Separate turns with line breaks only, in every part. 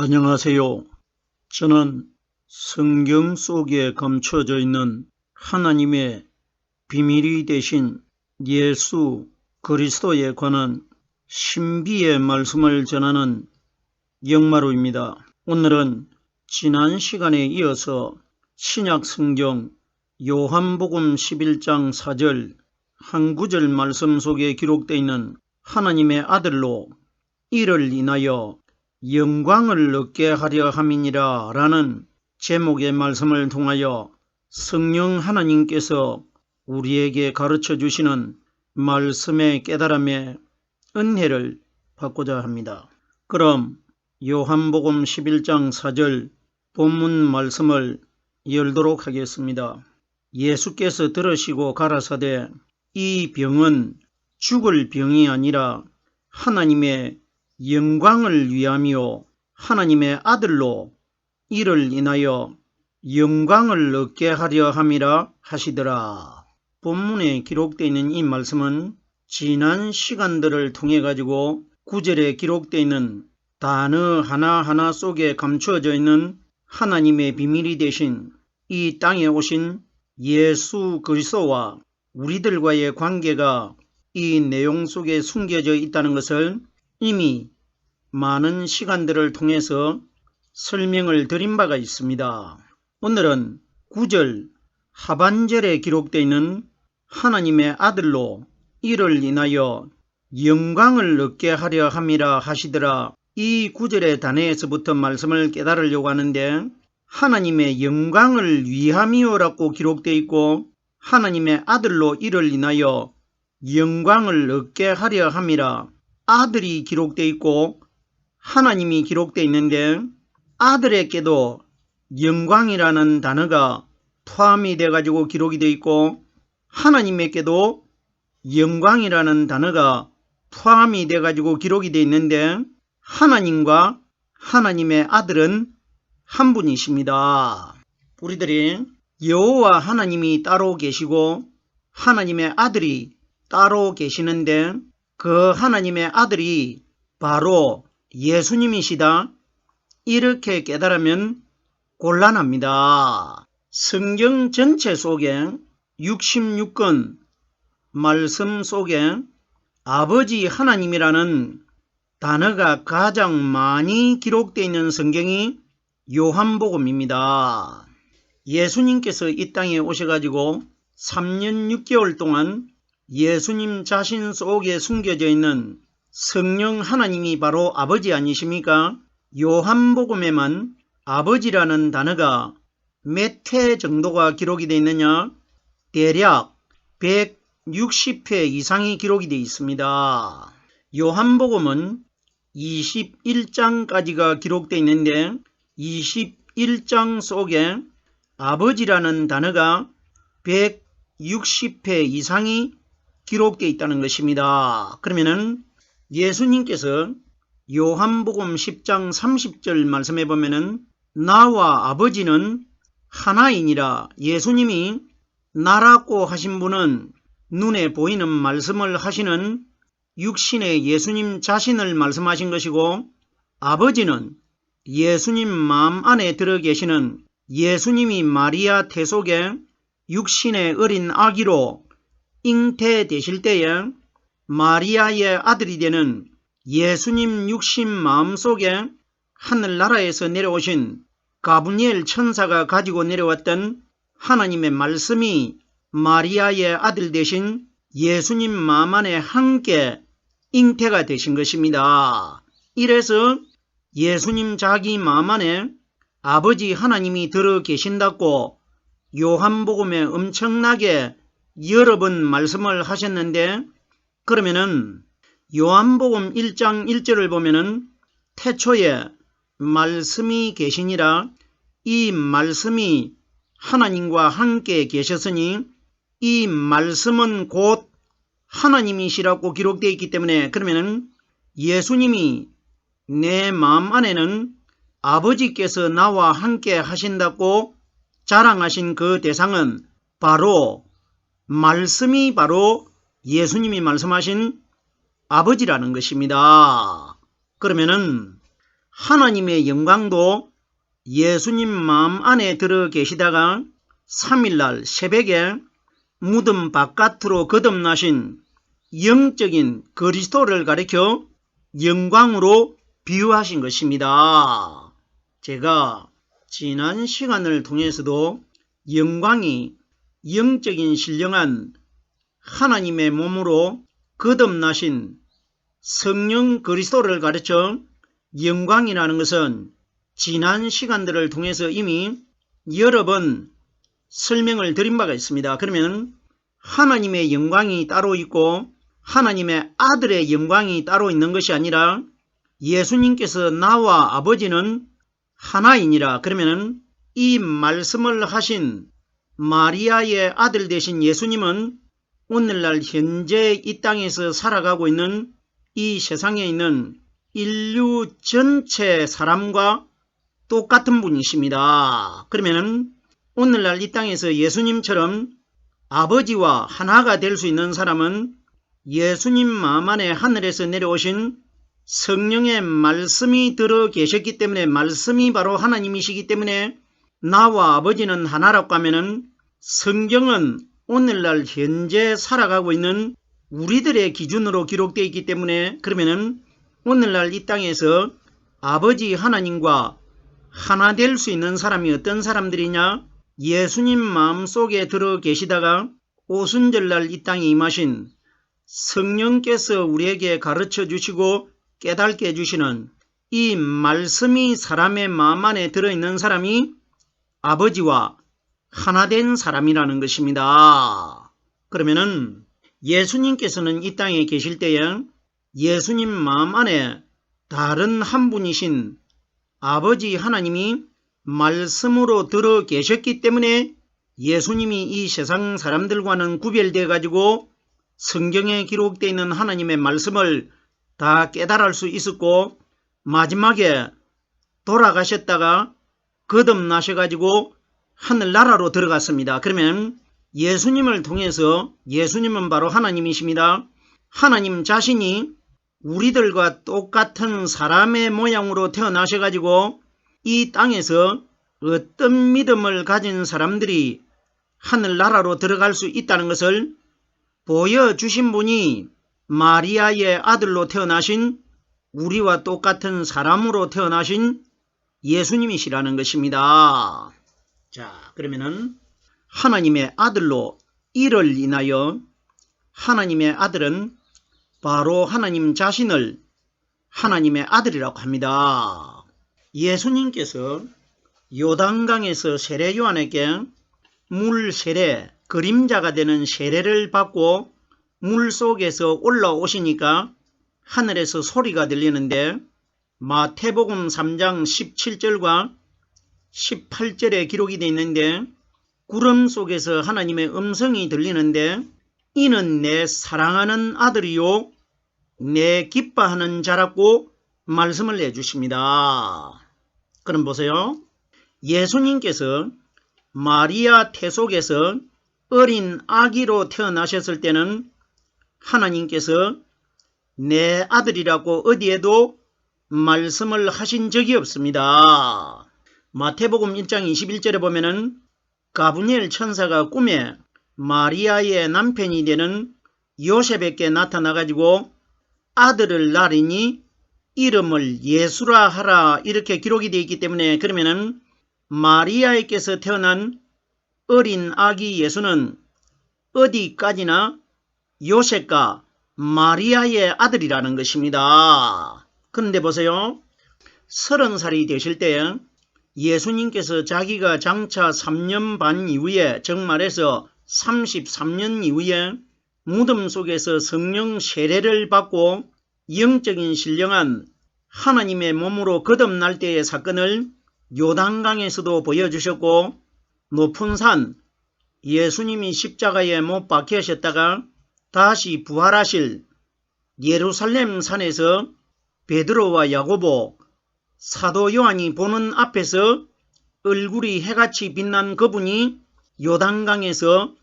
안녕하세요. 저는 성경 속에 감춰져 있는 하나님의 비밀이 되신 예수 그리스도에 관한 신비의 말씀을 전하는 영마루입니다. 오늘은 지난 시간에 이어서 신약 성경 요한복음 11장 4절 한 구절 말씀 속에 기록되어 있는 하나님의 아들로 이를 인하여 영광을 얻게 하려 함이니라 라는 제목의 말씀을 통하여 성령 하나님께서 우리에게 가르쳐 주시는 말씀의 깨달음의 은혜를 받고자 합니다. 그럼 요한복음 11장 4절 본문 말씀을 열도록 하겠습니다. 예수께서 들으시고 가라사대 이 병은 죽을 병이 아니라 하나님의 영광을 위함이요 하나님의 아들로 이를 인하여 영광을 얻게 하려 함이라 하시더라. 본문에 기록되어 있는 이 말씀은 지난 시간들을 통해 가지고 구절에 기록되어 있는 단어 하나하나 속에 감추어져 있는 하나님의 비밀이 되신 이 땅에 오신 예수 그리스도와 우리들과의 관계가 이 내용 속에 숨겨져 있다는 것을 이미 많은 시간들을 통해서 설명을 드린 바가 있습니다. 오늘은 9절 하반절에 기록되어 있는 하나님의 아들로 이를 인하여 영광을 얻게 하려 함이라 하시더라. 이 9절의 단어에서부터 말씀을 깨달으려고 하는데 하나님의 영광을 위함이요라고 기록되어 있고 하나님의 아들로 이를 인하여 영광을 얻게 하려 함이라 아들이 기록되어 있고 하나님이 기록되어 있는데 아들에게도 영광이라는 단어가 포함이 돼 가지고 기록이 되어 있고 하나님에게도 영광이라는 단어가 포함이 돼 가지고 기록이 되어 있는데 하나님과 하나님의 아들은 한 분이십니다. 우리들이 여호와 하나님이 따로 계시고 하나님의 아들이 따로 계시는데 그 하나님의 아들이 바로 예수님이시다. 이렇게 깨달으면 곤란합니다. 성경 전체 속에 66권 말씀 속에 아버지 하나님이라는 단어가 가장 많이 기록되어 있는 성경이 요한복음입니다. 예수님께서 이 땅에 오셔가지고 3년 6개월 동안 예수님 자신 속에 숨겨져 있는 성령 하나님이 바로 아버지 아니십니까? 요한복음에만 아버지라는 단어가 몇 회 정도가 기록이 되어 있느냐? 대략 160회 이상이 기록이 되어 있습니다. 요한복음은 21장까지가 기록되어 있는데 21장 속에 아버지라는 단어가 160회 이상이 기록되어 있다는 것입니다. 그러면은 예수님께서 요한복음 10장 30절 말씀해 보면은 나와 아버지는 하나이니라. 예수님이 나라고 하신 분은 눈에 보이는 말씀을 하시는 육신의 예수님 자신을 말씀하신 것이고 아버지는 예수님 마음 안에 들어 계시는 예수님이 마리아 태속에 육신의 어린 아기로 잉태되실 때에 마리아의 아들이 되는 예수님 육신 마음속에 하늘나라에서 내려오신 가브리엘 천사가 가지고 내려왔던 하나님의 말씀이 마리아의 아들 되신 예수님 마음 안에 함께 잉태가 되신 것입니다. 이래서 예수님 자기 마음 안에 아버지 하나님이 들어 계신다고 요한복음에 엄청나게 여러 번 말씀을 하셨는데 그러면은 요한복음 1장 1절을 보면은 태초에 말씀이 계시니라. 이 말씀이 하나님과 함께 계셨으니 이 말씀은 곧 하나님이시라고 기록되어 있기 때문에 그러면은 예수님이 내 마음 안에는 아버지께서 나와 함께 하신다고 자랑하신 그 대상은 바로 말씀이 바로 예수님이 말씀하신 아버지라는 것입니다. 그러면은 하나님의 영광도 예수님 마음 안에 들어 계시다가 3일날 새벽에 무덤 바깥으로 거듭나신 영적인 그리스도를 가리켜 영광으로 비유하신 것입니다. 제가 지난 시간을 통해서도 영광이 영적인 신령한 하나님의 몸으로 거듭나신 성령 그리스도를 가르쳐 영광이라는 것은 지난 시간들을 통해서 이미 여러 번 설명을 드린 바가 있습니다. 그러면 하나님의 영광이 따로 있고 하나님의 아들의 영광이 따로 있는 것이 아니라 예수님께서 나와 아버지는 하나이니라. 그러면 이 말씀을 하신 마리아의 아들 되신 예수님은 오늘날 현재 이 땅에서 살아가고 있는 이 세상에 있는 인류 전체 사람과 똑같은 분이십니다. 그러면 오늘날 이 땅에서 예수님처럼 아버지와 하나가 될 수 있는 사람은 예수님 마음 안에 하늘에서 내려오신 성령의 말씀이 들어 계셨기 때문에, 말씀이 바로 하나님이시기 때문에 나와 아버지는 하나라고 하면은 성경은 오늘날 현재 살아가고 있는 우리들의 기준으로 기록되어 있기 때문에, 그러면은 오늘날 이 땅에서 아버지 하나님과 하나 될 수 있는 사람이 어떤 사람들이냐? 예수님 마음속에 들어 계시다가 오순절날 이 땅에 임하신 성령께서 우리에게 가르쳐 주시고 깨닫게 해주시는 이 말씀이 사람의 마음 안에 들어있는 사람이 아버지와 하나 된 사람이라는 것입니다. 그러면은 예수님께서는 이 땅에 계실 때에 예수님 마음 안에 다른 한 분이신 아버지 하나님이 말씀으로 들어 계셨기 때문에 예수님이 이 세상 사람들과는 구별되어 가지고 성경에 기록되어 있는 하나님의 말씀을 다 깨달을 수 있었고, 마지막에 돌아가셨다가 거듭나셔가지고 하늘나라로 들어갔습니다. 그러면 예수님을 통해서, 예수님은 바로 하나님이십니다. 하나님 자신이 우리들과 똑같은 사람의 모양으로 태어나셔가지고 이 땅에서 어떤 믿음을 가진 사람들이 하늘나라로 들어갈 수 있다는 것을 보여주신 분이 마리아의 아들로 태어나신, 우리와 똑같은 사람으로 태어나신 예수님이시라는 것입니다. 자, 그러면은 하나님의 아들로 이를 인하여 하나님의 아들은 바로 하나님 자신을 하나님의 아들이라고 합니다. 예수님께서 요단강에서 세례 요한에게 물 세례, 그림자가 되는 세례를 받고 물 속에서 올라오시니까 하늘에서 소리가 들리는데, 마태복음 3장 17절과 18절에 기록이 되어 있는데, 구름 속에서 하나님의 음성이 들리는데, 이는 내 사랑하는 아들이요 내 기뻐하는 자라고 말씀을 해주십니다. 그럼 보세요. 예수님께서 마리아 태 속에서 어린 아기로 태어나셨을 때는 하나님께서 내 아들이라고 어디에도 말씀을 하신 적이 없습니다. 마태복음 1장 21절에 보면은 가브리엘 천사가 꿈에 마리아의 남편이 되는 요셉에게 나타나가지고 아들을 낳으니 이름을 예수라 하라, 이렇게 기록이 되어 있기 때문에, 그러면은 마리아에게서 태어난 어린 아기 예수는 어디까지나 요셉과 마리아의 아들이라는 것입니다. 그런데 보세요. 30살이 되실 때 예수님께서 자기가 장차 3년 반 이후에, 정말해서 33년 이후에 무덤 속에서 성령 세례를 받고 영적인 신령한 하나님의 몸으로 거듭날 때의 사건을 요단강에서도 보여주셨고, 높은 산 예수님이 십자가에 못 박히셨다가 다시 부활하실 예루살렘 산에서 베드로와 야고보, 사도 요한이 보는 앞에서 얼굴이 해같이 빛난 그분이 요단강에서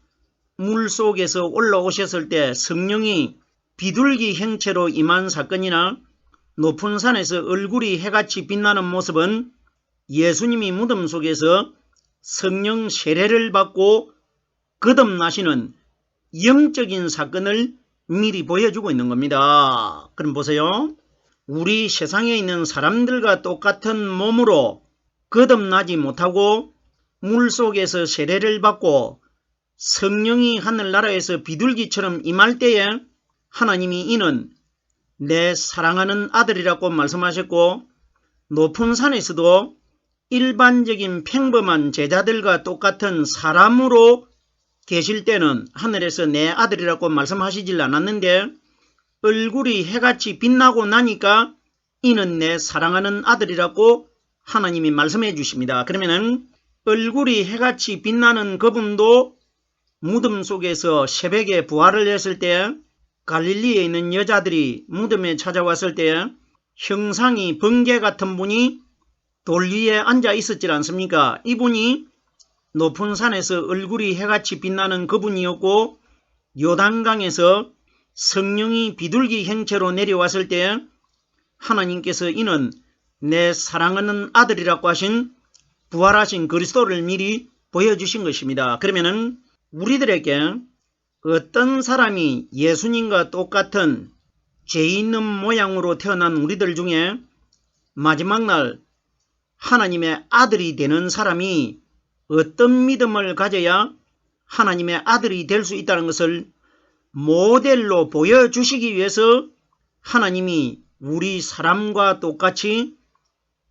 물속에서 올라오셨을 때 성령이 비둘기 형체로 임한 사건이나 높은 산에서 얼굴이 해같이 빛나는 모습은 예수님이 무덤 속에서 성령 세례를 받고 거듭나시는 영적인 사건을 미리 보여주고 있는 겁니다. 그럼 보세요. 우리 세상에 있는 사람들과 똑같은 몸으로 거듭나지 못하고 물속에서 세례를 받고 성령이 하늘나라에서 비둘기처럼 임할 때에 하나님이 이는 내 사랑하는 아들이라고 말씀하셨고, 높은 산에서도 일반적인 평범한 제자들과 똑같은 사람으로 계실 때는 하늘에서 내 아들이라고 말씀하시질 않았는데, 얼굴이 해같이 빛나고 나니까 이는 내 사랑하는 아들이라고 하나님이 말씀해 주십니다. 그러면은 얼굴이 해같이 빛나는 그분도 무덤 속에서 새벽에 부활을 했을 때 갈릴리에 있는 여자들이 무덤에 찾아왔을 때 형상이 번개 같은 분이 돌 위에 앉아 있었지 않습니까? 이분이 높은 산에서 얼굴이 해같이 빛나는 그분이었고, 요단강에서 성령이 비둘기 형체로 내려왔을 때 하나님께서 이는 내 사랑하는 아들이라고 하신 부활하신 그리스도를 미리 보여주신 것입니다. 그러면은 우리들에게 어떤 사람이 예수님과 똑같은 죄 있는 모양으로 태어난 우리들 중에 마지막 날 하나님의 아들이 되는 사람이 어떤 믿음을 가져야 하나님의 아들이 될 수 있다는 것을 모델로 보여주시기 위해서 하나님이 우리 사람과 똑같이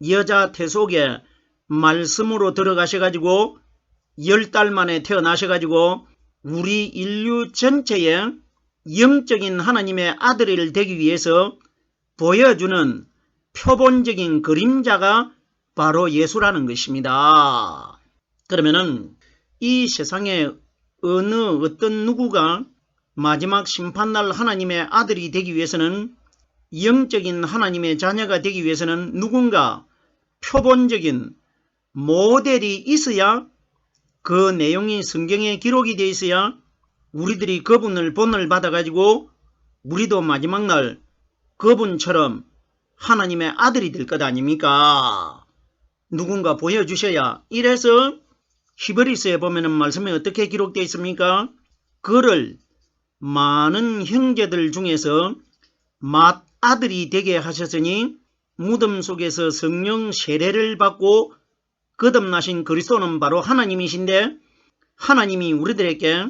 여자 태 속에 말씀으로 들어가셔가지고 10달 만에 태어나셔가지고 우리 인류 전체에 영적인 하나님의 아들이 되기 위해서 보여주는 표본적인 그림자가 바로 예수라는 것입니다. 그러면은 이 세상에 어떤 누구가 마지막 심판날 하나님의 아들이 되기 위해서는, 영적인 하나님의 자녀가 되기 위해서는 누군가 표본적인 모델이 있어야, 그 내용이 성경에 기록이 되어 있어야 우리들이 그분을 본을 받아가지고 우리도 마지막 날 그분처럼 하나님의 아들이 될 것 아닙니까? 누군가 보여주셔야. 이래서 히브리서에 보면 말씀에 어떻게 기록되어 있습니까? 그를 많은 형제들 중에서 맏아들이 되게 하셨으니 무덤 속에서 성령 세례를 받고 거듭나신 그리스도는 바로 하나님이신데, 하나님이 우리들에게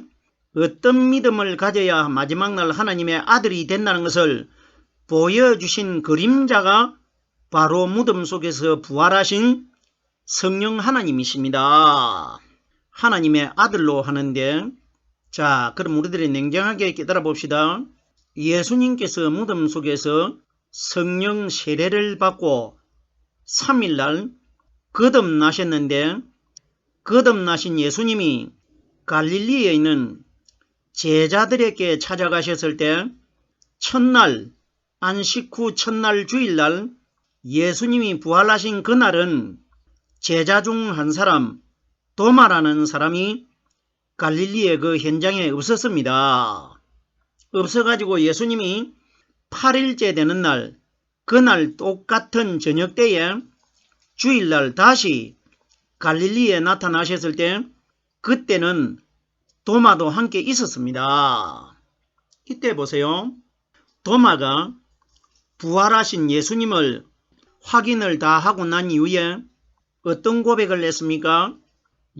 어떤 믿음을 가져야 마지막 날 하나님의 아들이 된다는 것을 보여주신 그림자가 바로 무덤 속에서 부활하신 성령 하나님이십니다. 하나님의 아들로 하는데, 자, 그럼 우리들이 냉정하게 깨달아 봅시다. 예수님께서 무덤 속에서 성령 세례를 받고 3일날 거듭나셨는데, 거듭나신 예수님이 갈릴리에 있는 제자들에게 찾아가셨을 때 첫날, 안식 후 첫날 주일날 예수님이 부활하신 그날은 제자 중 한 사람, 도마라는 사람이 갈릴리의 그 현장에 없었습니다. 없어가지고 예수님이 8일째 되는 날, 그날 똑같은 저녁 때에 주일날 다시 갈릴리에 나타나셨을 때 그때는 도마도 함께 있었습니다. 이때 보세요. 도마가 부활하신 예수님을 확인을 다 하고 난 이후에 어떤 고백을 했습니까?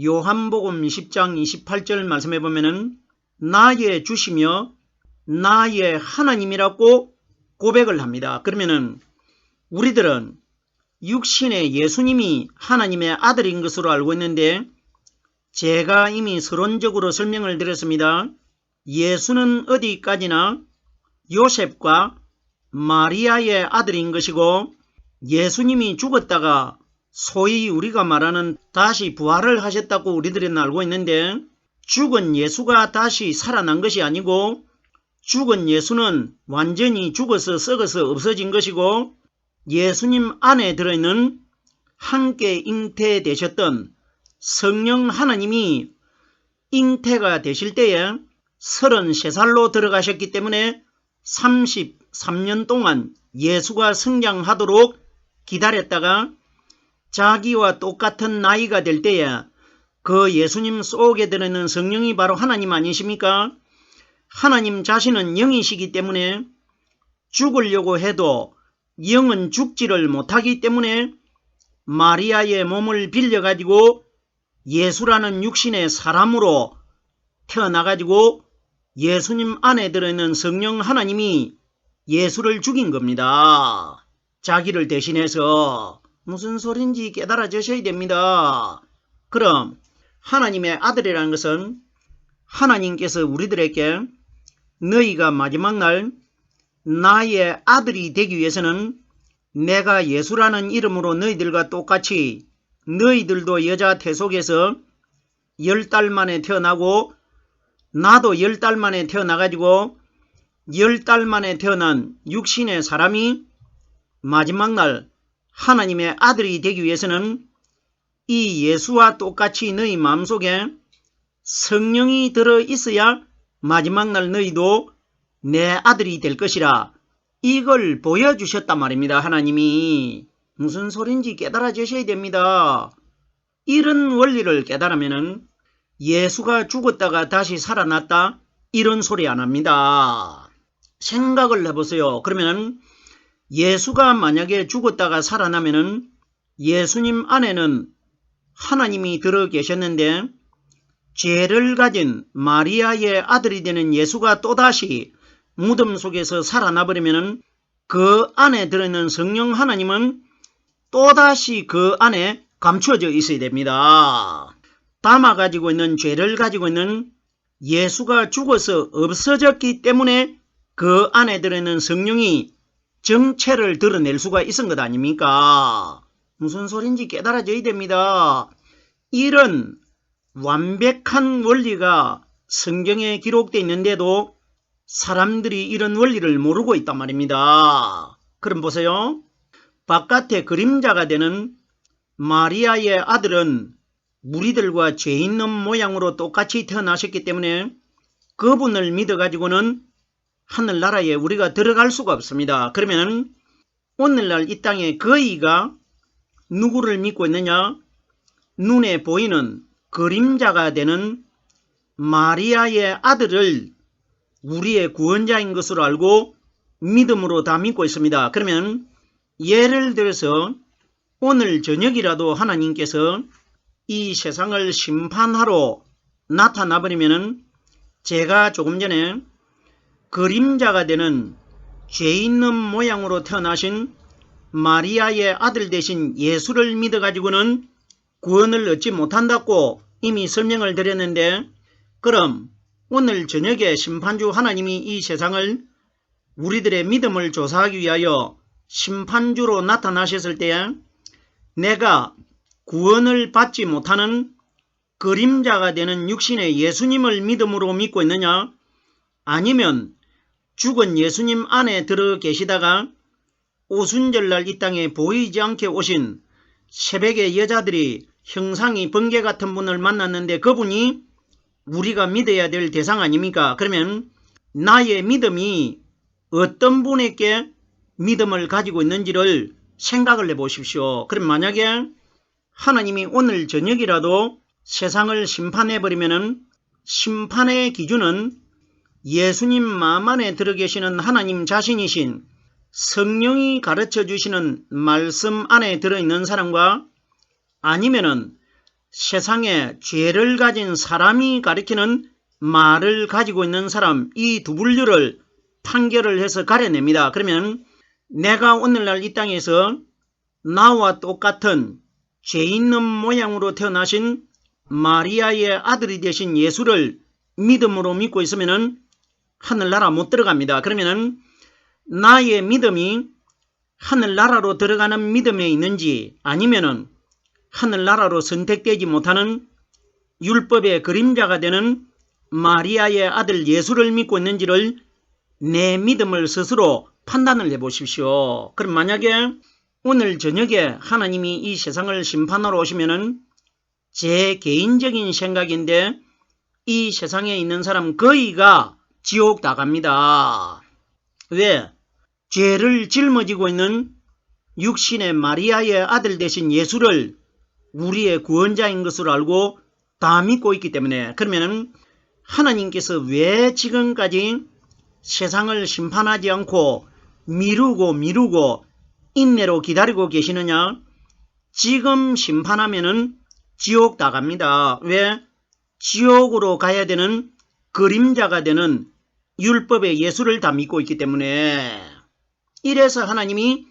요한복음 10장 28절 말씀해 보면은 나의 주시며 나의 하나님이라고 고백을 합니다. 그러면은 우리들은 육신의 예수님이 하나님의 아들인 것으로 알고 있는데, 제가 이미 서론적으로 설명을 드렸습니다. 예수는 어디까지나 요셉과 마리아의 아들인 것이고, 예수님이 죽었다가 소위 우리가 말하는 다시 부활을 하셨다고 우리들은 알고 있는데, 죽은 예수가 다시 살아난 것이 아니고 죽은 예수는 완전히 죽어서 썩어서 없어진 것이고, 예수님 안에 들어있는 함께 잉태되셨던 성령 하나님이 잉태가 되실 때에 33살로 들어가셨기 때문에 33년 동안 예수가 성장하도록 기다렸다가 자기와 똑같은 나이가 될 때에 그 예수님 속에 들어있는 성령이 바로 하나님 아니십니까? 하나님 자신은 영이시기 때문에 죽으려고 해도 영은 죽지를 못하기 때문에 마리아의 몸을 빌려가지고 예수라는 육신의 사람으로 태어나가지고 예수님 안에 들어있는 성령 하나님이 예수를 죽인 겁니다. 자기를 대신해서. 무슨 소린지 깨달아 주셔야 됩니다. 그럼 하나님의 아들이라는 것은 하나님께서 우리들에게 너희가 마지막 날 나의 아들이 되기 위해서는 내가 예수라는 이름으로 너희들과 똑같이 너희들도 여자 태속에서 10달 만에 태어나고 나도 10달 만에 태어나가지고 10달 만에 태어난 육신의 사람이 마지막 날 하나님의 아들이 되기 위해서는 이 예수와 똑같이 너희 마음속에 성령이 들어있어야 마지막 날 너희도 내 아들이 될 것이라 이걸 보여주셨단 말입니다. 하나님이. 무슨 소린지 깨달아 주셔야 됩니다. 이런 원리를 깨달으면 예수가 죽었다가 다시 살아났다 이런 소리 안 합니다. 생각을 해보세요. 그러면 예수가 만약에 죽었다가 살아나면은 예수님 안에는 하나님이 들어 계셨는데 죄를 가진 마리아의 아들이 되는 예수가 또다시 무덤 속에서 살아나 버리면은 그 안에 들어있는 성령 하나님은 또다시 그 안에 감추어져 있어야 됩니다. 담아가지고 있는 죄를 가지고 있는 예수가 죽어서 없어졌기 때문에 그 안에 들어있는 성령이 정체를 드러낼 수가 있은 것 아닙니까? 무슨 소린지 깨달아져야 됩니다. 이런 완벽한 원리가 성경에 기록되어 있는데도 사람들이 이런 원리를 모르고 있단 말입니다. 그럼 보세요. 바깥에 그림자가 되는 마리아의 아들은 우리들과 죄 있는 모양으로 똑같이 태어나셨기 때문에 그분을 믿어가지고는 하늘나라에 우리가 들어갈 수가 없습니다. 그러면 오늘날 이 땅에 거의가 누구를 믿고 있느냐? 눈에 보이는 그림자가 되는 마리아의 아들을 우리의 구원자인 것으로 알고 믿음으로 다 믿고 있습니다. 그러면 예를 들어서 오늘 저녁이라도 하나님께서 이 세상을 심판하러 나타나 버리면 제가 조금 전에 그림자가 되는 죄 있는 모양으로 태어나신 마리아의 아들 되신 예수를 믿어가지고는 구원을 얻지 못한다고 이미 설명을 드렸는데, 그럼 오늘 저녁에 심판주 하나님이 이 세상을 우리들의 믿음을 조사하기 위하여 심판주로 나타나셨을 때 내가 구원을 받지 못하는 그림자가 되는 육신의 예수님을 믿음으로 믿고 있느냐, 아니면 죽은 예수님 안에 들어 계시다가 오순절날 이 땅에 보이지 않게 오신 새벽의 여자들이 형상이 번개 같은 분을 만났는데 그분이 우리가 믿어야 될 대상 아닙니까? 그러면 나의 믿음이 어떤 분에게 믿음을 가지고 있는지를 생각을 해보십시오. 그럼 만약에 하나님이 오늘 저녁이라도 세상을 심판해버리면 심판의 기준은 예수님 마음 안에 들어 계시는 하나님 자신이신 성령이 가르쳐 주시는 말씀 안에 들어있는 사람과 아니면은 세상에 죄를 가진 사람이 가리키는 말을 가지고 있는 사람, 이 두 분류를 판결을 해서 가려냅니다. 그러면 내가 오늘날 이 땅에서 나와 똑같은 죄 있는 모양으로 태어나신 마리아의 아들이 되신 예수를 믿음으로 믿고 있으면은 하늘나라 못 들어갑니다. 그러면은 나의 믿음이 하늘나라로 들어가는 믿음에 있는지 아니면은 하늘나라로 선택되지 못하는 율법의 그림자가 되는 마리아의 아들 예수를 믿고 있는지를 내 믿음을 스스로 판단을 해보십시오. 그럼 만약에 오늘 저녁에 하나님이 이 세상을 심판하러 오시면은 제 개인적인 생각인데 이 세상에 있는 사람 거의가 지옥 나갑니다. 왜? 죄를 짊어지고 있는 육신의 마리아의 아들 되신 예수를 우리의 구원자인 것으로 알고 다 믿고 있기 때문에, 그러면 하나님께서 왜 지금까지 세상을 심판하지 않고 미루고 인내로 기다리고 계시느냐? 지금 심판하면은 지옥 다 갑니다. 왜? 지옥으로 가야 되는 그림자가 되는 율법의 예수를 다 믿고 있기 때문에. 이래서 하나님이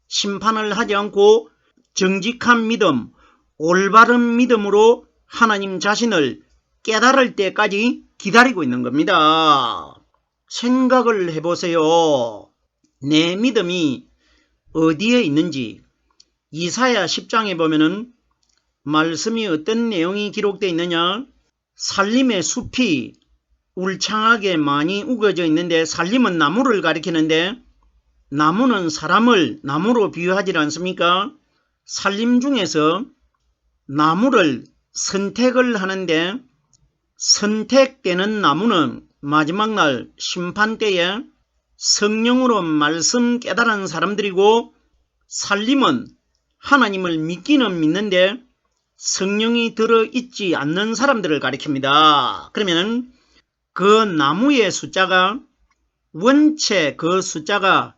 심판을 하지 않고 정직한 믿음, 올바른 믿음으로 하나님 자신을 깨달을 때까지 기다리고 있는 겁니다. 생각을 해보세요. 내 믿음이 어디에 있는지. 이사야 10장에 보면은 말씀이 어떤 내용이 기록되어 있느냐? 살림의 숲이 울창하게 많이 우거져 있는데, 살림은 나무를 가리키는데 나무는 사람을 나무로 비유하지 않습니까? 살림 중에서 나무를 선택을 하는데, 선택되는 나무는 마지막 날 심판 때에 성령으로 말씀 깨달은 사람들이고, 살림은 하나님을 믿기는 믿는데 성령이 들어있지 않는 사람들을 가리킵니다. 그러면 그 나무의 숫자가 원체 그 숫자가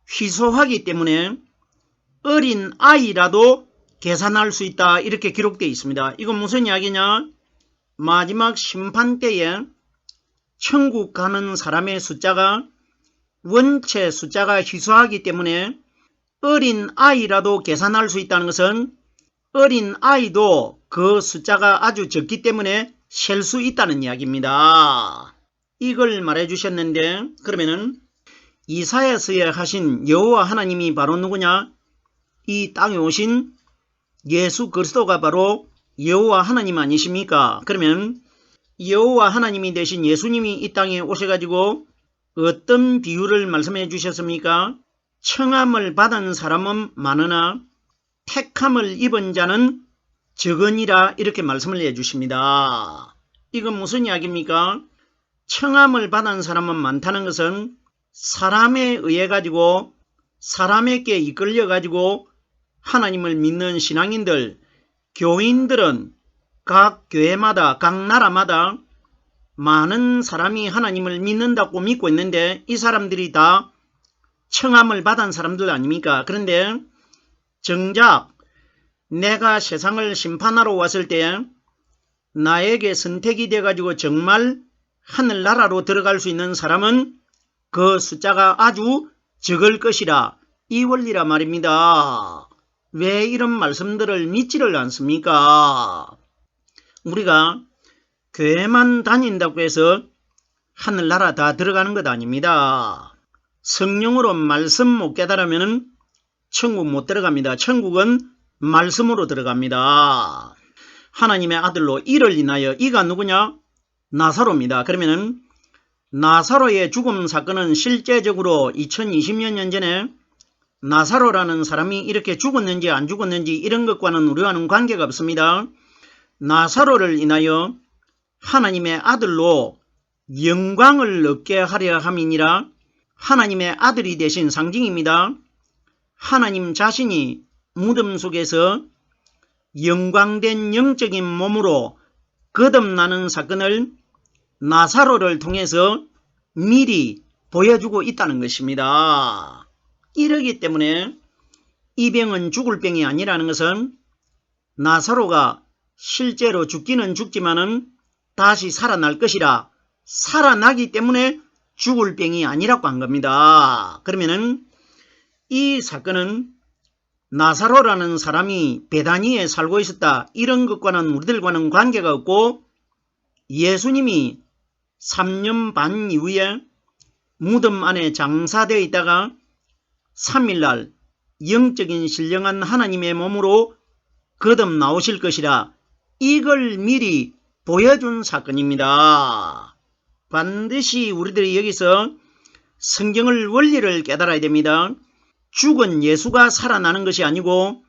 희소하기 때문에 어린 아이라도 계산할 수 있다, 이렇게 기록되어 있습니다. 이건 무슨 이야기냐? 마지막 심판 때에 천국 가는 사람의 숫자가 원체 숫자가 희소하기 때문에 어린 아이라도 계산할 수 있다는 것은 어린 아이도 그 숫자가 아주 적기 때문에 셀 수 있다는 이야기입니다. 이걸 말해 주셨는데, 그러면은 이사야서에 하신 여호와 하나님이 바로 누구냐? 이 땅에 오신 예수 그리스도가 바로 여호와 하나님 아니십니까? 그러면 여호와 하나님이 되신 예수님이 이 땅에 오셔가지고 어떤 비유를 말씀해 주셨습니까? 청함을 받은 사람은 많으나 택함을 입은 자는 적으니라, 이렇게 말씀을 해주십니다. 이건 무슨 이야기입니까? 청함을 받은 사람은 많다는 것은 사람에 의해 가지고 사람에게 이끌려 가지고 하나님을 믿는 신앙인들, 교인들은 각 교회마다 각 나라마다 많은 사람이 하나님을 믿는다고 믿고 있는데, 이 사람들이 다 청함을 받은 사람들 아닙니까? 그런데 정작 내가 세상을 심판하러 왔을 때 나에게 선택이 돼가지고 정말 하늘나라로 들어갈 수 있는 사람은 그 숫자가 아주 적을 것이라, 이 원리라 말입니다. 왜 이런 말씀들을 믿지를 않습니까? 우리가 교회만 다닌다고 해서 하늘나라 다 들어가는 것 아닙니다. 성령으로 말씀 못 깨달으면 천국 못 들어갑니다. 천국은 말씀으로 들어갑니다. 하나님의 아들로 이를 인하여, 이가 누구냐? 나사로입니다. 그러면은 나사로의 죽음 사건은 실제적으로 2020년 전에 나사로라는 사람이 이렇게 죽었는지 안 죽었는지 이런 것과는 우리와는 관계가 없습니다. 나사로를 인하여 하나님의 아들로 영광을 얻게 하려 함이니라. 하나님의 아들이 되신 상징입니다. 하나님 자신이 무덤 속에서 영광된 영적인 몸으로 거듭나는 사건을 나사로를 통해서 미리 보여주고 있다는 것입니다. 이러기 때문에 이 병은 죽을 병이 아니라는 것은 나사로가 실제로 죽기는 죽지만은 다시 살아날 것이라, 살아나기 때문에 죽을 병이 아니라고 한 겁니다. 그러면은 이 사건은 나사로라는 사람이 베다니에 살고 있었다, 이런 것과는 우리들과는 관계가 없고, 예수님이 3년 반 이후에 무덤 안에 장사되어 있다가 3일날 영적인 신령한 하나님의 몸으로 거듭 나오실 것이라, 이걸 미리 보여준 사건입니다. 반드시 우리들이 여기서 성경을 원리를 깨달아야 됩니다. 죽은 예수가 살아나는 것이 아니고,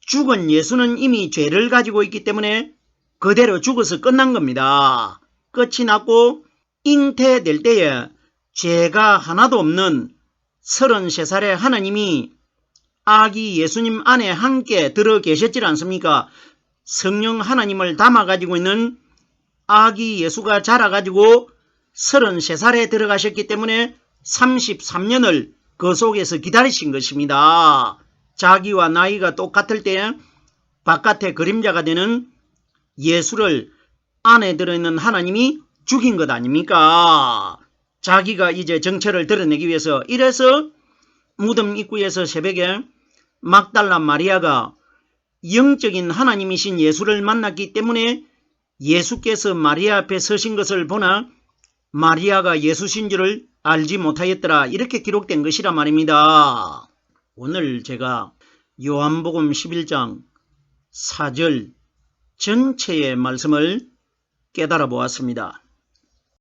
죽은 예수는 이미 죄를 가지고 있기 때문에 그대로 죽어서 끝난 겁니다. 끝이 났고 잉태될 때에 죄가 하나도 없는 33살에 하나님이 아기 예수님 안에 함께 들어 계셨지 않습니까? 성령 하나님을 담아가지고 있는 아기 예수가 자라가지고 33살에 들어가셨기 때문에 33년을 그 속에서 기다리신 것입니다. 자기와 나이가 똑같을 때 바깥에 그림자가 되는 예수를 안에 들어있는 하나님이 죽인 것 아닙니까? 자기가 이제 정체를 드러내기 위해서. 이래서 무덤 입구에서 새벽에 막달라 마리아가 영적인 하나님이신 예수를 만났기 때문에 예수께서 마리아 앞에 서신 것을 보나 마리아가 예수신 줄을 알지 못하였더라. 이렇게 기록된 것이라 말입니다. 오늘 제가 요한복음 11장 4절 전체의 말씀을 깨달아 보았습니다.